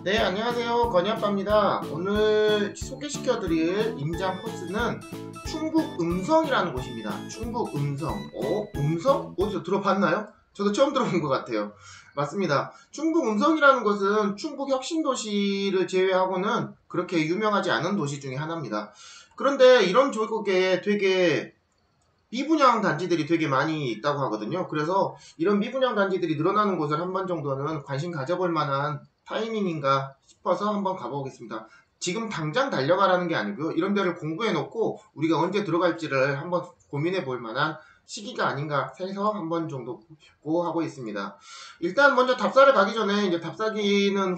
네, 안녕하세요. 건희아빠입니다. 오늘 소개시켜드릴 임장 코스는 충북 음성이라는 곳입니다. 충북 음성. 음성? 어디서 들어봤나요? 저도 처음 들어본 것 같아요. 맞습니다. 충북 음성이라는 곳은 충북 혁신도시를 제외하고는 그렇게 유명하지 않은 도시 중에 하나입니다. 그런데 이런 지역에 되게 미분양 단지들이 되게 많이 있다고 하거든요. 그래서 이런 미분양 단지들이 늘어나는 곳을 한 번 정도는 관심 가져볼 만한 타이밍인가 싶어서 한번 가보겠습니다. 지금 당장 달려가라는 게 아니고요. 이런 데를 공부해 놓고 우리가 언제 들어갈지를 한번 고민해 볼 만한 시기가 아닌가 해서 한 번 정도 보고 하고 있습니다. 일단 먼저 답사를 가기 전에 이제 답사기는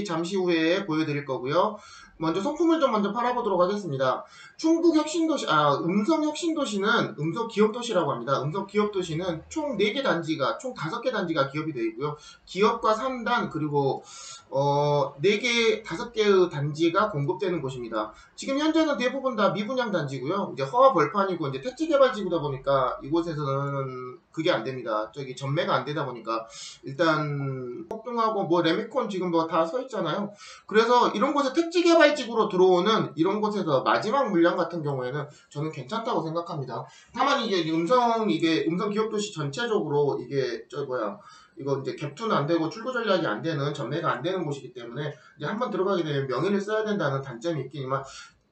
잠시 후에 보여드릴 거고요. 먼저 소품을 좀 먼저 팔아보도록 하겠습니다. 충북 혁신도시, 음성 혁신도시는 음성 기업도시라고 합니다. 음성 기업도시는 총 4개 단지가, 총 5개 단지가 기업이 되어 있고요. 기업과 3단, 그리고 4개, 5개의 단지가 공급되는 곳입니다. 지금 현재는 대부분 다 미분양 단지고요. 이제 허가 벌판이고, 이제 택지개발지구다 보니까 이곳에서는 그게 안 됩니다. 저기 전매가 안 되다 보니까 일단 폭등하고 뭐 레미콘 지금 뭐 다 서 있잖아요. 그래서 이런 곳에 택지개발지구로 들어오는 이런 곳에서 마지막 물량 같은 경우에는 저는 괜찮다고 생각합니다. 다만 이게 음성 기업도시 전체적으로 이게 이거 이제 갭투는 안 되고 출구 전략이 안 되는 전매가 안 되는 곳이기 때문에 이제 한번 들어가게 되면 명의를 써야 된다는 단점이 있기만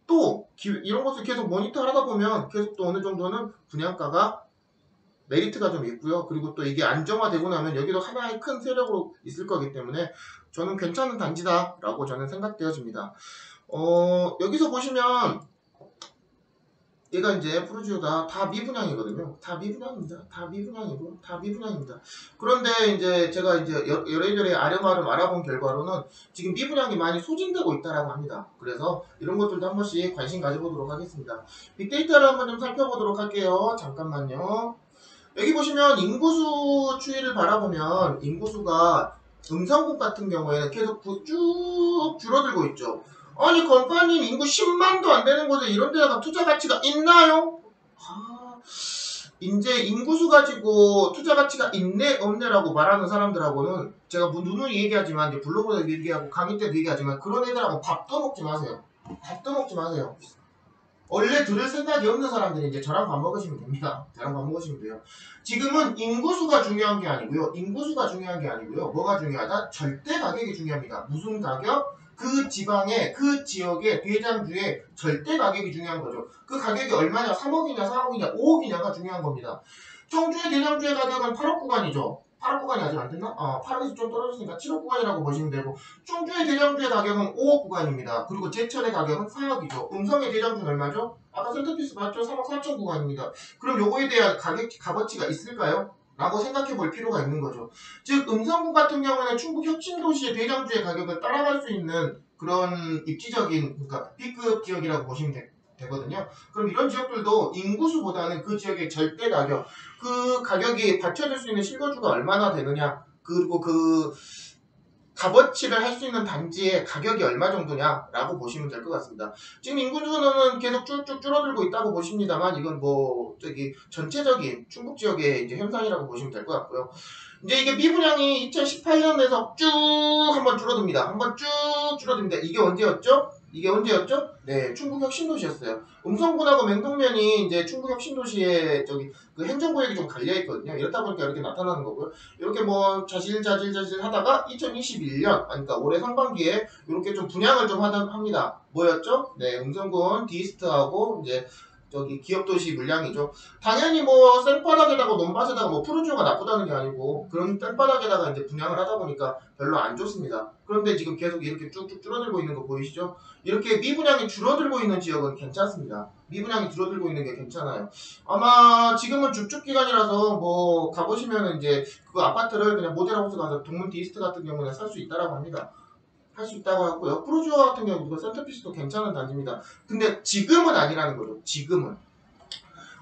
또 이런 것을 계속 모니터 하다 보면 계속 또 어느 정도는 분양가가 메리트가 좀 있고요. 그리고 또 이게 안정화되고 나면 여기도 하나의 큰 세력으로 있을 거기 때문에 저는 괜찮은 단지다라고 저는 생각되어집니다. 여기서 보시면 얘가 이제 푸르지오다 다 미분양이거든요. 다 미분양입니다. 다 미분양이고 다 미분양입니다. 그런데 이제 제가 이제 여러저래 아름아름 알아본 결과로는 지금 미분양이 많이 소진되고 있다라고 합니다. 그래서 이런 것들도 한 번씩 관심 가져보도록 하겠습니다. 빅데이터를 한번 좀 살펴보도록 할게요. 잠깐만요. 여기 보시면 인구수 추이를 바라보면 인구수가 음성군 같은 경우에는 계속 쭉 줄어들고 있죠. 아니 건파님 인구 10만도 안 되는 곳에 이런 데다가 투자 가치가 있나요? 이제 인구수 가지고 투자 가치가 있네 없네라고 말하는 사람들하고는 제가 누누이 얘기하지만 이제 블로그에도 얘기하고 강의 때도 얘기하지만 그런 애들하고 밥도 먹지 마세요. 밥도 먹지 마세요. 원래 들을 생각이 없는 사람들이 이제 저랑 밥 먹으시면 됩니다. 저랑 밥 먹으시면 돼요. 지금은 인구수가 중요한 게 아니고요. 인구수가 중요한 게 아니고요. 뭐가 중요하다? 절대 가격이 중요합니다. 무슨 가격? 그 지방의, 그 지역의 대장주의 절대 가격이 중요한 거죠. 그 가격이 얼마냐? 3억이냐, 4억이냐, 5억이냐가 중요한 겁니다. 청주의 대장주의 가격은 8억 구간이죠. 8억 구간이 아직 안 됐나? 8억에서 좀 떨어졌으니까 7억 구간이라고 보시면 되고, 충주의 대장주의 가격은 5억 구간입니다. 그리고 제천의 가격은 4억이죠. 음성의 대장주는 얼마죠? 아까 센터피스 봤죠? 3억 4천 구간입니다. 그럼 요거에 대한 값어치가 있을까요? 라고 생각해 볼 필요가 있는 거죠. 즉 음성군 같은 경우에는 충북 혁신도시의 대장주의 가격을 따라갈 수 있는 그런 입지적인, 그러니까 B급 지역이라고 보시면 되거든요. 그럼 이런 지역들도 인구수보다는 그 지역의 절대 가격, 그 가격이 받쳐줄 수 있는 실거주가 얼마나 되느냐, 그리고 그 값어치를 할 수 있는 단지의 가격이 얼마 정도냐라고 보시면 될 것 같습니다. 지금 인구수는 계속 쭉쭉 줄어들고 있다고 보십니다만 이건 전체적인 충북 지역의 이제 현상이라고 보시면 될 것 같고요. 이제 이게 미분양이 2018년에서 쭉 한번 줄어듭니다. 한번 쭉 줄어듭니다. 이게 언제였죠? 네, 충북 혁신도시였어요. 음성군하고 맹동면이 이제 충북 혁신도시의 그 행정구역이 좀 갈려있거든요. 이렇다 보니까 이렇게 나타나는 거고요. 이렇게 뭐 자질 하다가 2021년, 그러니까 올해 상반기에 이렇게 좀 분양을 좀 합니다. 뭐였죠? 네, 음성군 디스트하고 이제 기업도시 물량이죠. 당연히 뭐 땡바닥에다가 논밭에다가 뭐 푸르지오가 나쁘다는 게 아니고 그런 땡바닥에다가 이제 분양을 하다 보니까 별로 안 좋습니다. 그런데 지금 계속 이렇게 쭉쭉 줄어들고 있는 거 보이시죠? 이렇게 미분양이 줄어들고 있는 지역은 괜찮습니다. 미분양이 줄어들고 있는 게 괜찮아요. 아마 지금은 주축 기간이라서 뭐 가보시면은 이제 그 아파트를 그냥 모델하우스 가서 동문 디스트 같은 경우는 살 수 있다라고 합니다. 할 수 있다고 하고요. 푸르지오 같은 경우도 센터피스도 괜찮은 단지입니다. 근데 지금은 아니라는 거죠. 지금은.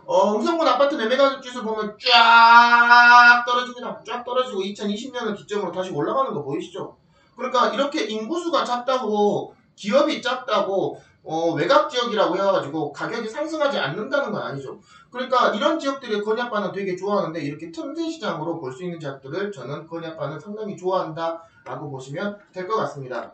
음성군 아파트 매매 가격 지수 보면 쫙 떨어집니다. 쫙 떨어지고 2020년을 기점으로 다시 올라가는 거 보이시죠? 그러니까 이렇게 인구수가 작다고 기업이 작다고 외곽 지역이라고 해가지고 가격이 상승하지 않는다는 건 아니죠. 그러니까 이런 지역들이 건희아빠는 되게 좋아하는데 이렇게 틈새 시장으로 볼 수 있는 지역들을 저는 건희아빠는 상당히 좋아한다 라고 보시면 될 것 같습니다.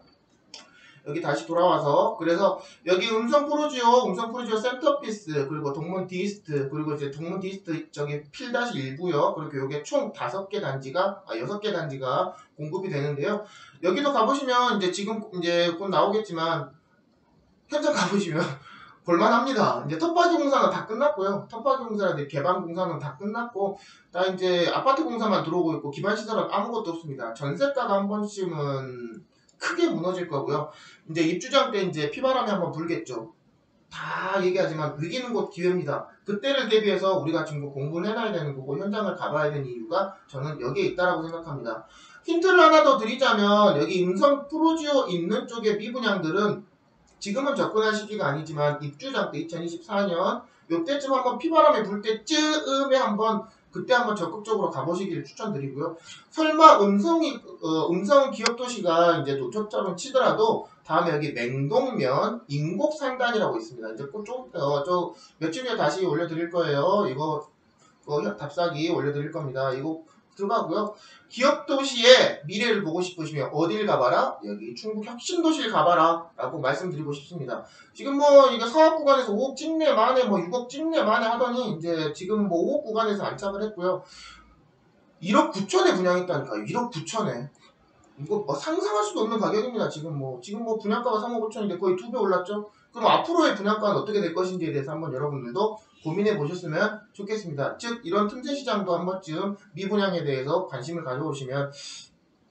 여기 다시 돌아와서 그래서 여기 음성 프로지오 센터피스 그리고 동문 디스트 그리고 이제 동문 디스트 저기 필-1부요. 그리고 요게 총 5개 단지가 6개 단지가 공급이 되는데요. 여기도 가보시면 이제 지금 이제 곧 나오겠지만 현장 가보시면 볼만합니다. 이제 텃밭이 공사는 다 끝났고요. 텃밭이 공사나 개방 공사는 다 끝났고 다 이제 아파트 공사만 들어오고 있고 기반 시설은 아무것도 없습니다. 전세가가 한 번쯤은 크게 무너질 거고요. 이제 입주장 때 이제 피바람이 한번 불겠죠. 다 얘기하지만 위기는 곧 기회입니다. 그때를 대비해서 우리가 지금 공부를 해놔야 되는 거고 현장을 가봐야 되는 이유가 저는 여기에 있다라고 생각합니다. 힌트를 하나 더 드리자면 여기 음성 프로지오 있는 쪽의 미분양들은 지금은 접근할 시기가 아니지만 입주장 때 2024년 요때쯤 한번 피바람이 불 때쯤에 한번 그때 한번 적극적으로 가보시기를 추천드리고요. 설마 음성 기업도시가 이제 노초점을 치더라도 다음에 여기 맹동면 인곡상단이라고 있습니다. 이제 저 며칠 후에 다시 올려드릴 거예요. 이거 답사기 올려드릴 겁니다. 이거 들어가고요. 기업도시의 미래를 보고 싶으시면 어딜 가봐라? 여기 충북 혁신도시를 가봐라 라고 말씀드리고 싶습니다. 지금 뭐 이거 사업 구간에서 5억 찍내 만에 뭐 6억 찍내 만에 하더니 이제 지금 뭐 5억 구간에서 안착을 했고요. 1억 9천에 분양했다니까요. 1억 9천에. 이거 뭐 상상할 수도 없는 가격입니다. 지금 뭐 분양가가 3억 5천인데 거의 2배 올랐죠? 그럼 앞으로의 분양가는 어떻게 될 것인지에 대해서 한번 여러분들도 고민해 보셨으면 좋겠습니다. 즉 이런 틈새 시장도 한 번쯤 미분양에 대해서 관심을 가져오시면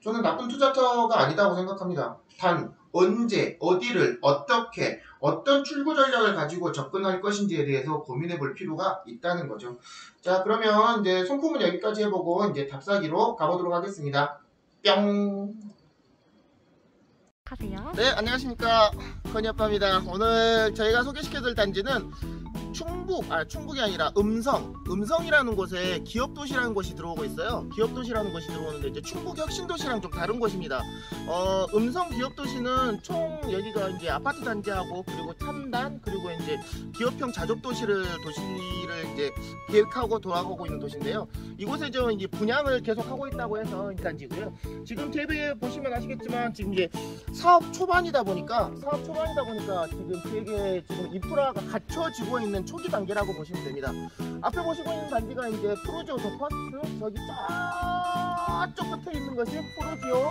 저는 나쁜 투자처가 아니다고 생각합니다. 단 언제, 어디를, 어떻게, 어떤 출구 전략을 가지고 접근할 것인지에 대해서 고민해 볼 필요가 있다는 거죠. 자, 그러면 이제 손품은 여기까지 해보고 이제 답사기로 가보도록 하겠습니다. 뿅! 하세요. 네, 안녕하십니까. 건이아빠입니다. 오늘 저희가 소개시켜드릴 단지는 충북이 아니라 음성이라는 곳에 기업도시라는 곳이 들어오고 있어요. 기업도시라는 곳이 들어오는데 이제 충북 혁신도시랑 좀 다른 곳입니다. 음성 기업도시는 총 여기가 이제 아파트 단지하고 그리고 3단 그리고 이제 기업형 자족도시를 이제 계획하고 돌아가고 있는 도시인데요. 이곳에 저 이제 분양을 계속 하고 있다고 해서 이 단지고요. 지금 대비해 보시면 아시겠지만 지금 이제 사업 초반이다 보니까 지금 되게 지금 인프라가 갖춰지고 있는 초기 단계라고 보시면 됩니다. 앞에 보시고 있는 단지가 이제 프로지오 더 퍼스트, 저기 저쪽 끝에 있는 것이 프로지오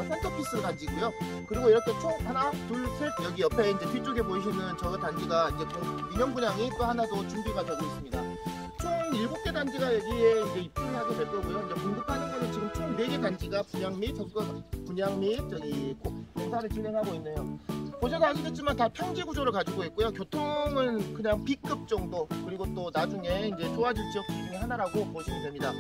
센터피스 단지고요. 그리고 이렇게 총 하나, 둘, 셋 여기 옆에 이제 뒤쪽에 보이시는 저 단지가 이제 민영 분양이 또 하나 더 준비가 되고 있습니다. 총 7개 단지가 여기에 이제 입주를 하게 될 거고요. 이제 공급하는 거는 지금 총 4개 단지가 분양 및 저기 공사를 진행하고 있네요. 보셔도 아시겠지만 다 평지 구조를 가지고 있고요. 교통은 그냥 B급 정도, 그리고 또 나중에 이제 좋아질 지역지 중에 하나라고 보시면 됩니다.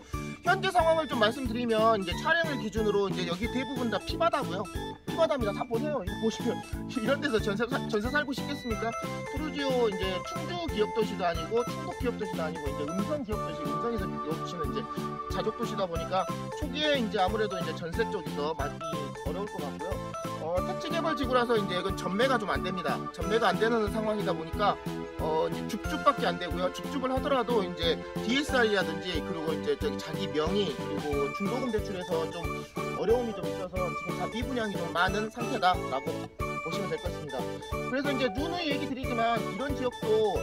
현재 상황을 좀 말씀드리면 이제 차량을 기준으로 이제 여기 대부분 다 피바다고요. 피바다입니다. 다 보세요. 이거 보시면 이런 데서 전세 살고 싶겠습니까? 프로지오 이제 충주 기업도시도 아니고 충북 기업도시도 아니고 이제 음성 기업도시, 음성에서 보시면 이제 자족도시다 보니까 초기에 이제 아무래도 이제 전세 쪽에서 많이 어려울 것 같고요. 택지개발 지구라서 이제 이건 전매가 좀 안 됩니다. 전매가 안 되는 상황이다 보니까 이제 줍줍밖에 안 되고요. 줍줍을 하더라도 이제 DSR이라든지 그리고 이제 저기 자기 명의 그리고 중도금 대출에서 좀 어려움이 좀 있어서 지금 다 미분양이 좀 많은 상태다라고 보시면 될 것 같습니다. 그래서 이제 누누이 얘기 드리지만 이런 지역도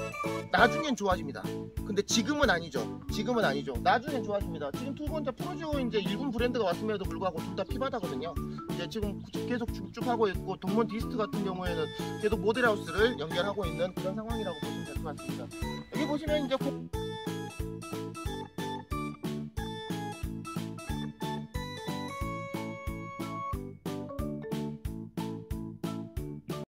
나중엔 좋아집니다. 근데 지금은 아니죠. 나중엔 좋아집니다. 지금 두 번째 프로지오 이제 일군 브랜드가 왔음에도 불구하고 둘 다 피바다거든요. 이제 지금 계속 줍줍하고 있고 동문 디스트 같은 경우에는 계속 모델하우스를 연결하고 있는 그런 상황이라고 보시면 될 것 같습니다. 여기 보시면 이제